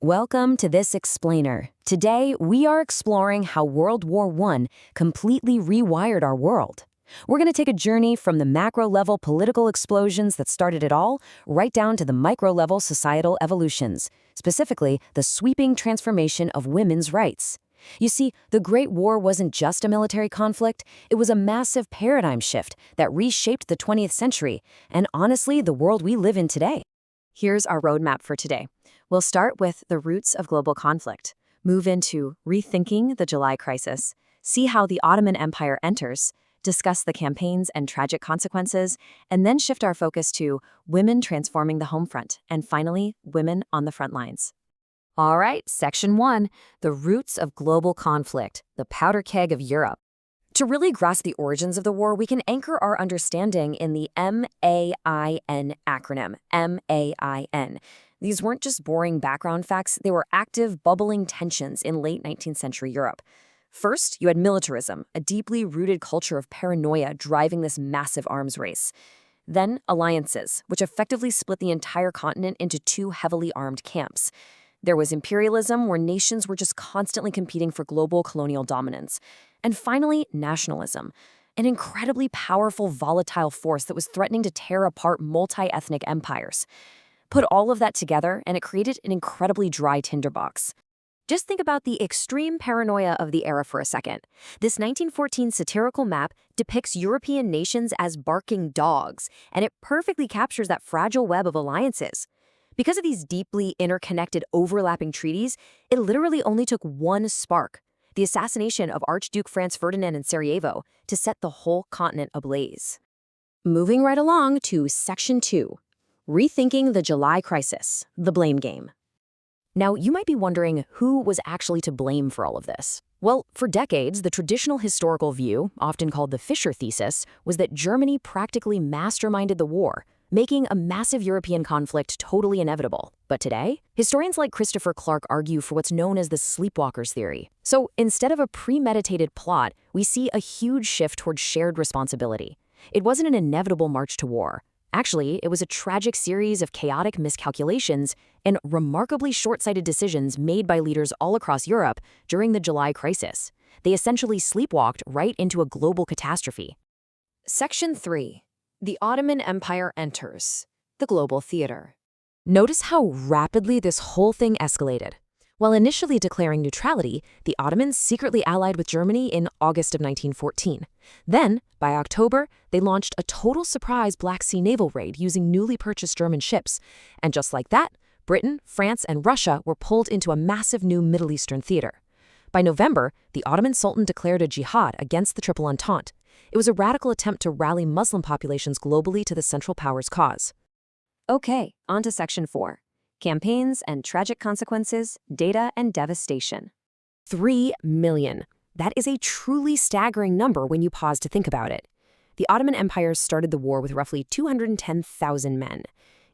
Welcome to this explainer. Today, we are exploring how World War I completely rewired our world. We're going to take a journey from the macro-level political explosions that started it all, right down to the micro-level societal evolutions, specifically the sweeping transformation of women's rights. You see, the Great War wasn't just a military conflict, it was a massive paradigm shift that reshaped the 20th century, and honestly, the world we live in today. Here's our roadmap for today. We'll start with the roots of global conflict, move into rethinking the July crisis, see how the Ottoman Empire enters, discuss the campaigns and tragic consequences, and then shift our focus to women transforming the home front, and finally, women on the front lines. All right, Section 1, the roots of global conflict, the powder keg of Europe. To really grasp the origins of the war, we can anchor our understanding in the MAIN acronym, MAIN. These weren't just boring background facts, they were active, bubbling tensions in late 19th century Europe. First, you had militarism, a deeply rooted culture of paranoia driving this massive arms race. Then, alliances, which effectively split the entire continent into two heavily armed camps. There was imperialism, where nations were just constantly competing for global colonial dominance. And finally, nationalism, an incredibly powerful, volatile force that was threatening to tear apart multi-ethnic empires. Put all of that together, and it created an incredibly dry tinderbox. Just think about the extreme paranoia of the era for a second. This 1914 satirical map depicts European nations as barking dogs, and it perfectly captures that fragile web of alliances. Because of these deeply interconnected, overlapping treaties, it literally only took one spark, the assassination of Archduke Franz Ferdinand in Sarajevo, to set the whole continent ablaze. Moving right along to Section 2, Rethinking the July Crisis, the blame game. Now, you might be wondering who was actually to blame for all of this. Well, for decades, the traditional historical view, often called the Fisher thesis, was that Germany practically masterminded the war, making a massive European conflict totally inevitable. But today, historians like Christopher Clark argue for what's known as the sleepwalkers theory. So instead of a premeditated plot, we see a huge shift towards shared responsibility. It wasn't an inevitable march to war. Actually, it was a tragic series of chaotic miscalculations and remarkably short-sighted decisions made by leaders all across Europe during the July crisis. They essentially sleepwalked right into a global catastrophe. Section 3. The Ottoman Empire enters the global theater. Notice how rapidly this whole thing escalated. While initially declaring neutrality, the Ottomans secretly allied with Germany in August of 1914. Then, by October, they launched a total surprise Black Sea naval raid using newly purchased German ships. And just like that, Britain, France, and Russia were pulled into a massive new Middle Eastern theater. By November, the Ottoman Sultan declared a jihad against the Triple Entente. It was a radical attempt to rally Muslim populations globally to the Central Powers cause. Okay, on to Section 4. Campaigns and tragic consequences, data and devastation. 3 million. That is a truly staggering number when you pause to think about it. The Ottoman Empire started the war with roughly 210,000 men.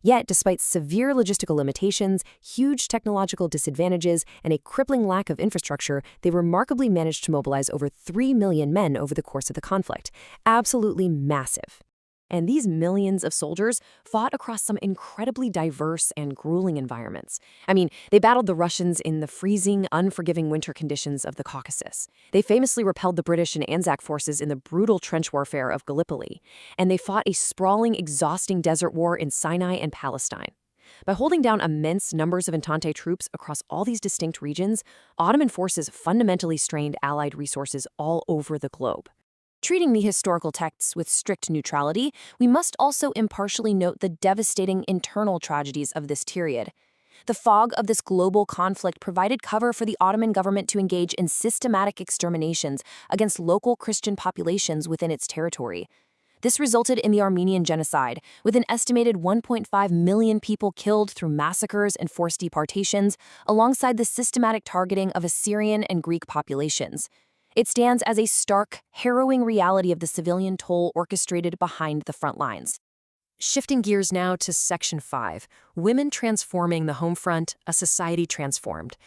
Yet, despite severe logistical limitations, huge technological disadvantages, and a crippling lack of infrastructure, they remarkably managed to mobilize over 3 million men over the course of the conflict. Absolutely massive. And these millions of soldiers fought across some incredibly diverse and grueling environments. I mean, they battled the Russians in the freezing, unforgiving winter conditions of the Caucasus. They famously repelled the British and Anzac forces in the brutal trench warfare of Gallipoli. And they fought a sprawling, exhausting desert war in Sinai and Palestine. By holding down immense numbers of Entente troops across all these distinct regions, Ottoman forces fundamentally strained Allied resources all over the globe. Treating the historical texts with strict neutrality, we must also impartially note the devastating internal tragedies of this period. The fog of this global conflict provided cover for the Ottoman government to engage in systematic exterminations against local Christian populations within its territory. This resulted in the Armenian genocide, with an estimated 1.5 million people killed through massacres and forced deportations, alongside the systematic targeting of Assyrian and Greek populations. It stands as a stark, harrowing reality of the civilian toll orchestrated behind the front lines. Shifting gears now to Section 5, Women Transforming the Home Front, a Society Transformed.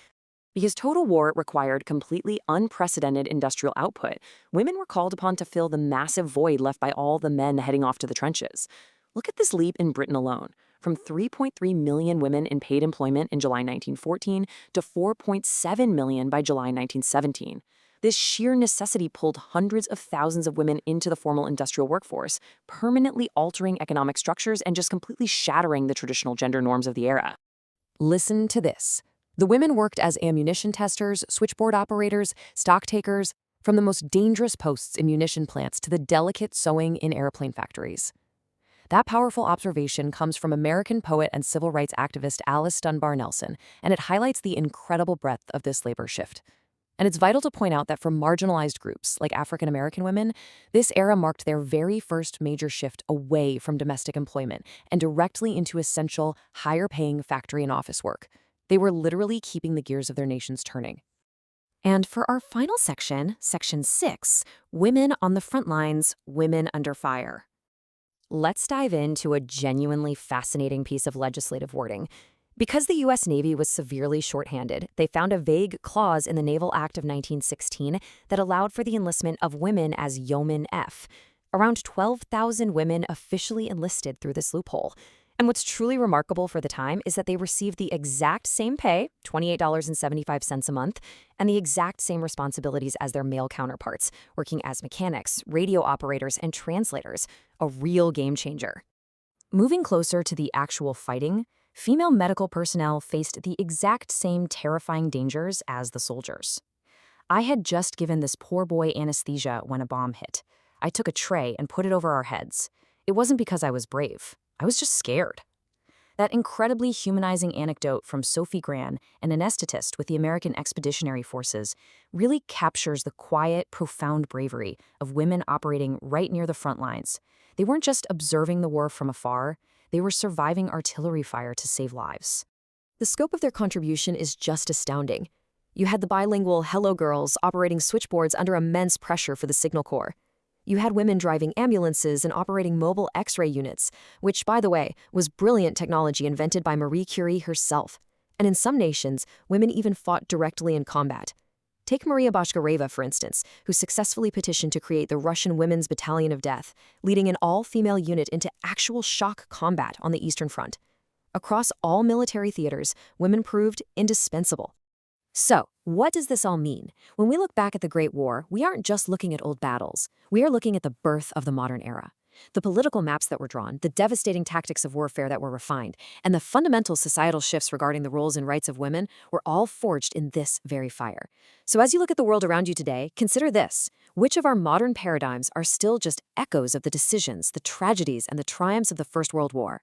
Because total war required completely unprecedented industrial output, women were called upon to fill the massive void left by all the men heading off to the trenches. Look at this leap in Britain alone. from 3.3 million women in paid employment in July 1914 to 4.7 million by July 1917. This sheer necessity pulled hundreds of thousands of women into the formal industrial workforce, permanently altering economic structures and just completely shattering the traditional gender norms of the era. Listen to this. The women worked as ammunition testers, switchboard operators, stock takers, from the most dangerous posts in munition plants to the delicate sewing in airplane factories. That powerful observation comes from American poet and civil rights activist Alice Dunbar Nelson, and it highlights the incredible breadth of this labor shift. And it's vital to point out that for marginalized groups, like African American women, this era marked their very first major shift away from domestic employment and directly into essential, higher-paying factory and office work. They were literally keeping the gears of their nations turning. And for our final section, Section 6, Women on the Front Lines, Women Under Fire. Let's dive into a genuinely fascinating piece of legislative wording. Because the U.S. Navy was severely shorthanded, they found a vague clause in the Naval Act of 1916 that allowed for the enlistment of women as Yeoman F. Around 12,000 women officially enlisted through this loophole. And what's truly remarkable for the time is that they received the exact same pay, $28.75 a month, and the exact same responsibilities as their male counterparts, working as mechanics, radio operators, and translators, a real game changer. Moving closer to the actual fighting, female medical personnel faced the exact same terrifying dangers as the soldiers. I had just given this poor boy anesthesia when a bomb hit. I took a tray and put it over our heads. It wasn't because I was brave. I was just scared. That incredibly humanizing anecdote from Sophie Gran, an anesthetist with the American Expeditionary Forces, really captures the quiet, profound bravery of women operating right near the front lines. They weren't just observing the war from afar, they were surviving artillery fire to save lives. The scope of their contribution is just astounding. You had the bilingual Hello Girls operating switchboards under immense pressure for the Signal Corps. You had women driving ambulances and operating mobile X-ray units, which, by the way, was brilliant technology invented by Marie Curie herself. And in some nations, women even fought directly in combat. Take Maria Bashkireva, for instance, who successfully petitioned to create the Russian Women's Battalion of Death, leading an all-female unit into actual shock combat on the Eastern Front. Across all military theaters, women proved indispensable. So, what does this all mean? When we look back at the Great War, we aren't just looking at old battles. We are looking at the birth of the modern era. The political maps that were drawn, the devastating tactics of warfare that were refined, and the fundamental societal shifts regarding the roles and rights of women were all forged in this very fire. So as you look at the world around you today, consider this. Which of our modern paradigms are still just echoes of the decisions, the tragedies, and the triumphs of the First World War?